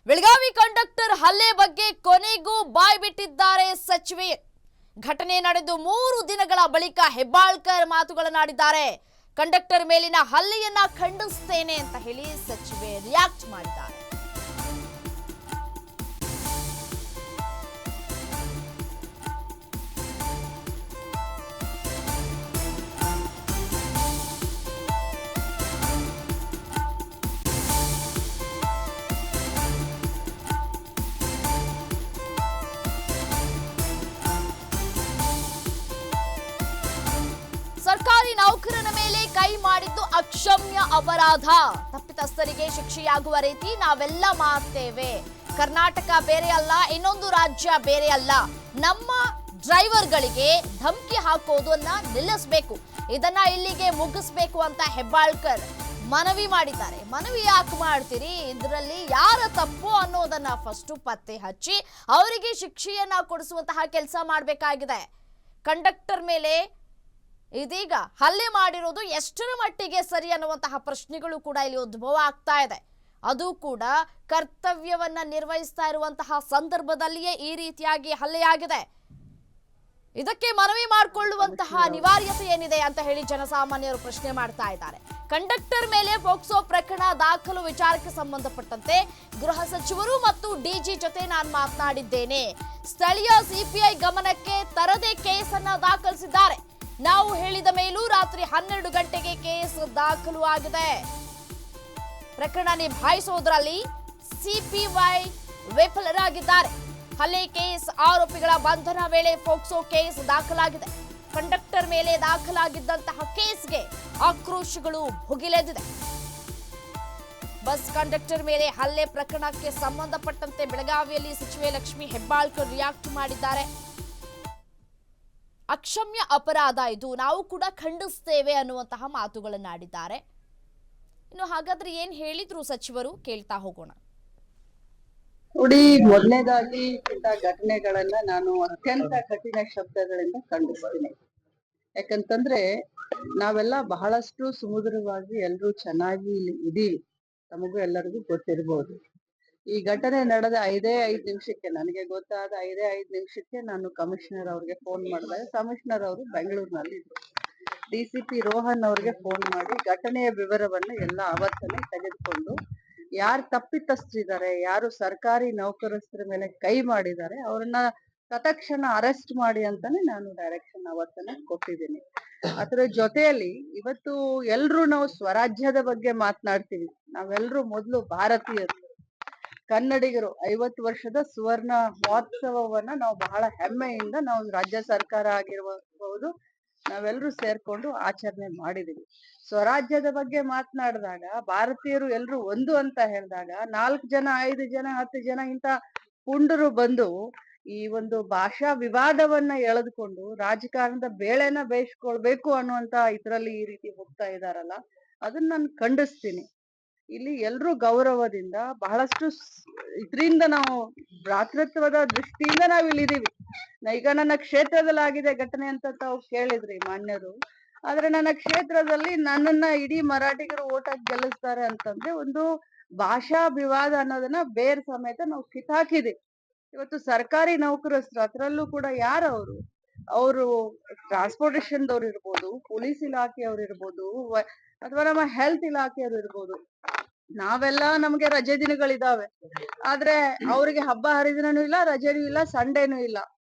Belagavi conductor ಹಲ್ಲೆ ಬಗ್ಗೆ ಕೊನೆಗೂ ಬಾಯ್ ಬಿಟ್ಟಿದ್ದಾರೆ ಸಚಿವೆ. ಘಟನೆ ನಡೆದು 3 ದಿನಗಳ ಬಳಿಕ ಹೆಬ್ಬಾಳ್ಕರ್ ಮಾತುಗಳನ್ನಾಡಿದ್ದಾರೆ. ಕಂಡಕ್ಟರ್ ಮೇಲಿನ ಹಲ್ಲೆಯನ್ನ ಖಂಡಿಸುತ್ತೇನೆ ಅಂತ ಹೇಳಿ ಸಚಿವೆ ರಿಯಾಕ್ಟ್ ಮಾಡಿದ್ದಾರೆ. ಸರ್ಕಾರಿ ನೌಕರನ ಮೇಲೆ ಕೈ ಮಾಡಿದ್ದು ಅಕ್ಷಮ್ಯ ಅಪರಾಧ. ತಪ್ಪಿತಸ್ಥರಿಗೆ ಶಿಕ್ಷೆಯಾಗುವ ರೀತಿ ನಾವೆಲ್ಲ ಮಾಡ್ತೇವೆ. ಕರ್ನಾಟಕ ಬೇರೆ ಅಲ್ಲ, ಇನ್ನೊಂದು ರಾಜ್ಯ ಬೇರೆ ಅಲ್ಲ. ನಮ್ಮ ಡ್ರೈವರ್ಗಳಿಗೆ ಧಮಕಿ ಹಾಕೋದನ್ನ ನಿಲ್ಲಿಸಬೇಕು. ಇದನ್ನ ಇಲ್ಲಿಗೆ ಮುಗಿಸ್ಬೇಕು ಅಂತ ಹೆಬ್ಬಾಳ್ಕರ್ ಮನವಿ ಮಾಡಿದ್ದಾರೆ. ಮನವಿ ಯಾಕೆ ಮಾಡ್ತೀರಿ? ಇದರಲ್ಲಿ ಯಾರ ತಪ್ಪು ಅನ್ನೋದನ್ನ ಫಸ್ಟ್ ಪತ್ತೆ ಹಚ್ಚಿ ಅವರಿಗೆ ಶಿಕ್ಷೆಯನ್ನ ಕೊಡಿಸುವಂತಹ ಕೆಲಸ ಮಾಡಬೇಕಾಗಿದೆ. ಕಂಡಕ್ಟರ್ ಮೇಲೆ ಇದೀಗ ಹಲ್ಲೆ ಮಾಡಿರೋದು ಎಷ್ಟರ ಮಟ್ಟಿಗೆ ಸರಿ ಅನ್ನುವಂತಹ ಪ್ರಶ್ನೆಗಳು ಕೂಡ ಇಲ್ಲಿ ಉದ್ಭವ ಆಗ್ತಾ ಇದೆ. ಅದು ಕೂಡ ಕರ್ತವ್ಯವನ್ನ ನಿರ್ವಹಿಸ್ತಾ ಇರುವಂತಹ ಸಂದರ್ಭದಲ್ಲಿಯೇ ಈ ರೀತಿಯಾಗಿ ಹಲ್ಲೆಯಾಗಿದೆ. ಇದಕ್ಕೆ ಮನವಿ ಮಾಡಿಕೊಳ್ಳುವಂತಹ ಅನಿವಾರ್ಯತೆ ಏನಿದೆ ಅಂತ ಹೇಳಿ ಜನಸಾಮಾನ್ಯರು ಪ್ರಶ್ನೆ ಮಾಡ್ತಾ ಇದ್ದಾರೆ. ಕಂಡಕ್ಟರ್ ಮೇಲೆ ಪೋಕ್ಸೋ ಪ್ರಕರಣ ದಾಖಲು ವಿಚಾರಕ್ಕೆ ಸಂಬಂಧಪಟ್ಟಂತೆ ಗೃಹ ಸಚಿವರು ಮತ್ತು ಡಿಜಿ ಜೊತೆ ನಾನು ಮಾತನಾಡಿದ್ದೇನೆ. ಸ್ಥಳೀಯ ಸಿಪಿಐ ಗಮನಕ್ಕೆ ತರದೆ ಕೇಸನ್ನ ದಾಖಲಿಸಿದ್ದಾರೆ. ನಾವು ಹೇಳಿದ ಮೇಲೂ ರಾತ್ರಿ 12 ಗಂಟೆಗೆ ಕೇಸ್ ದಾಖಲು ಆಗಿದೆ. ಪ್ರಕರಣ ನಿಭಾಯಿಸುವುದರಲ್ಲಿ ಸಿಪಿವೈ ವಿಫಲರಾಗಿದ್ದಾರೆ. ಹಲ್ಲೆ ಕೇಸ್ ಆರೋಪಿಗಳ ಬಂಧನ ವೇಳೆ ಪೋಕ್ಸೋ ಕೇಸ್ ದಾಖಲಾಗಿದೆ. ಕಂಡಕ್ಟರ್ ಮೇಲೆ ದಾಖಲಾಗಿದ್ದಂತಹ ಕೇಸ್ಗೆ ಆಕ್ರೋಶಗಳು ಭುಗಿಲೆದ್ದಿದೆ. ಬಸ್ ಕಂಡಕ್ಟರ್ ಮೇಲೆ ಹಲ್ಲೆ ಪ್ರಕರಣಕ್ಕೆ ಸಂಬಂಧಪಟ್ಟಂತೆ ಬೆಳಗಾವಿಯಲ್ಲಿ ಸಚಿವೆ ಲಕ್ಷ್ಮಿ ಹೆಬ್ಬಾಳ್ಕರ್ ರಿಯಾಕ್ಟ್ ಮಾಡಿದ್ದಾರೆ. ಅಕ್ಷಮ್ಯ ಅಪರಾಧ ಇದು, ನಾವು ಕೂಡ ಖಂಡಿಸ್ತೇವೆ ಅನ್ನುವಂತಹ ಮಾತುಗಳನ್ನಾಡಿದ್ದಾರೆ. ಇನ್ನು ಹಾಗಾದ್ರೆ ಏನ್ ಹೇಳಿದ್ರು ಸಚಿವರು ಕೇಳ್ತಾ ಹೋಗೋಣ. ನೋಡಿ, ಮೊದಲನೇದಾಗಿ ಇಂಥ ಘಟನೆಗಳನ್ನ ನಾನು ಅತ್ಯಂತ ಕಠಿಣ ಶಬ್ದಗಳಿಂದ ಖಂಡಿಸ್ತೀನಿ. ಯಾಕಂತಂದ್ರೆ ನಾವೆಲ್ಲ ಬಹಳಷ್ಟು ಸುಮಧುರವಾಗಿ ಎಲ್ರೂ ಚೆನ್ನಾಗಿ ಇಲ್ಲಿ ಇದೀವಿ. ತಮಗೂ ಎಲ್ಲರಿಗೂ ಗೊತ್ತಿರ್ಬೋದು. ಈ ಘಟನೆ ನಡೆದ 5 ನಿಮಿಷಕ್ಕೆ, ನನಗೆ ಗೊತ್ತಾದ 5 ನಿಮಿಷಕ್ಕೆ ನಾನು ಕಮಿಷನರ್ ಅವ್ರಿಗೆ ಫೋನ್ ಮಾಡಿದಾಗ ಕಮಿಷನರ್ ಅವರು ಬೆಂಗಳೂರಿನಲ್ಲಿ ಇದ್ರು. ಡಿಸಿಪಿ ರೋಹನ್ ಅವ್ರಿಗೆ ಫೋನ್ ಮಾಡಿ ಘಟನೆಯ ವಿವರವನ್ನ ಎಲ್ಲ ಅವತ್ತನೇ ತೆಗೆದುಕೊಂಡು ಯಾರು ತಪ್ಪಿತಸ್ಥರಿದ್ದಾರೆ, ಯಾರು ಸರ್ಕಾರಿ ನೌಕರಸ್ಥರ ಮೇಲೆ ಕೈ ಮಾಡಿದ್ದಾರೆ ಅವ್ರನ್ನ ತತ್ಕ್ಷಣ ಅರೆಸ್ಟ್ ಮಾಡಿ ಅಂತಾನೆ ನಾನು ಡೈರೆಕ್ಷನ್ ಅವತ್ತನೇ ಕೊಟ್ಟಿದ್ದೀನಿ. ಅದರ ಜೊತೆಯಲ್ಲಿ ಇವತ್ತು ಎಲ್ರು ನಾವು ಸ್ವರಾಜ್ಯದ ಬಗ್ಗೆ ಮಾತನಾಡ್ತೀವಿ. ನಾವೆಲ್ಲರೂ ಮೊದಲು ಭಾರತೀಯರು, ಕನ್ನಡಿಗರು. 50 ವರ್ಷದ ಸುವರ್ಣ ಮಹೋತ್ಸವವನ್ನ ನಾವು ಬಹಳ ಹೆಮ್ಮೆಯಿಂದ ನಾವು ರಾಜ್ಯ ಸರ್ಕಾರ ಆಗಿರಬಹುದು ನಾವೆಲ್ಲರೂ ಸೇರ್ಕೊಂಡು ಆಚರಣೆ ಮಾಡಿದೀವಿ. ಸ್ವರಾಜ್ಯದ ಬಗ್ಗೆ ಮಾತನಾಡಿದಾಗ ಭಾರತೀಯರು ಎಲ್ರು ಒಂದು ಅಂತ ಹೇಳಿದಾಗ 4 ಜನ 5 ಜನ 10 ಜನ ಇಂತ ಪುಂಡರು ಬಂದು ಈ ಒಂದು ಭಾಷಾ ವಿವಾದವನ್ನ ಎಳೆದುಕೊಂಡು ರಾಜಕಾರಣದ ಬೇಳೆನ ಬೇಯಿಸ್ಕೊಳ್ಬೇಕು ಅನ್ನುವಂತ ಇದ್ರಲ್ಲಿ ಈ ರೀತಿ ಹೋಗ್ತಾ ಇದಾರಲ್ಲ, ಅದನ್ನ ನಾನು ಖಂಡಿಸ್ತೀನಿ. ಇಲ್ಲಿ ಎಲ್ರೂ ಗೌರವದಿಂದ ಬಹಳಷ್ಟು ಇದರಿಂದ ನಾವು ಭ್ರಾತೃತ್ವದ ದೃಷ್ಟಿಯಿಂದ ನಾವ್ ಇಲ್ಲಿದೀವಿ. ಈಗ ನನ್ನ ಕ್ಷೇತ್ರದಲ್ಲಿ ಆಗಿದೆ ಘಟನೆ ಅಂತ ತಾವು ಕೇಳಿದ್ರಿ ಮಾನ್ಯರು. ಆದ್ರೆ ನನ್ನ ಕ್ಷೇತ್ರದಲ್ಲಿ ನನ್ನನ್ನ ಇಡೀ ಮರಾಠಿಗರು ಓಟ್ ಹಾಕಿ ಗೆಲ್ಲಿಸ್ತಾರೆ ಅಂತಂದ್ರೆ ಒಂದು ಭಾಷಾ ವಿವಾದ ಅನ್ನೋದನ್ನ ಬೇರ್ ಸಮೇತ ನಾವು ಕಿತ್ತಾಕಿದೀವಿ. ಇವತ್ತು ಸರ್ಕಾರಿ ನೌಕರಸ್ಥರು, ಅದ್ರಲ್ಲೂ ಕೂಡ ಯಾರವರು, ಅವರು ಟ್ರಾನ್ಸ್ಪೋರ್ಟೇಶನ್ ದವ್ರು ಇರ್ಬೋದು, ಪೊಲೀಸ್ ಇಲಾಖೆಯವ್ರು ಇರ್ಬೋದು, ಅಥವಾ ನಮ್ಮ ಹೆಲ್ತ್ ಇಲಾಖೆಯವ್ರು ಇರ್ಬೋದು. ನಾವೆಲ್ಲ ನಮ್ಗೆ ರಜೆ ದಿನಗಳಿದಾವೆ, ಆದ್ರೆ ಅವ್ರಿಗೆ ಹಬ್ಬ ಹರಿದಿನನೂ ಇಲ್ಲ, ರಜೆನೂ ಇಲ್ಲ, ಸಂಡೇನೂ ಇಲ್ಲ.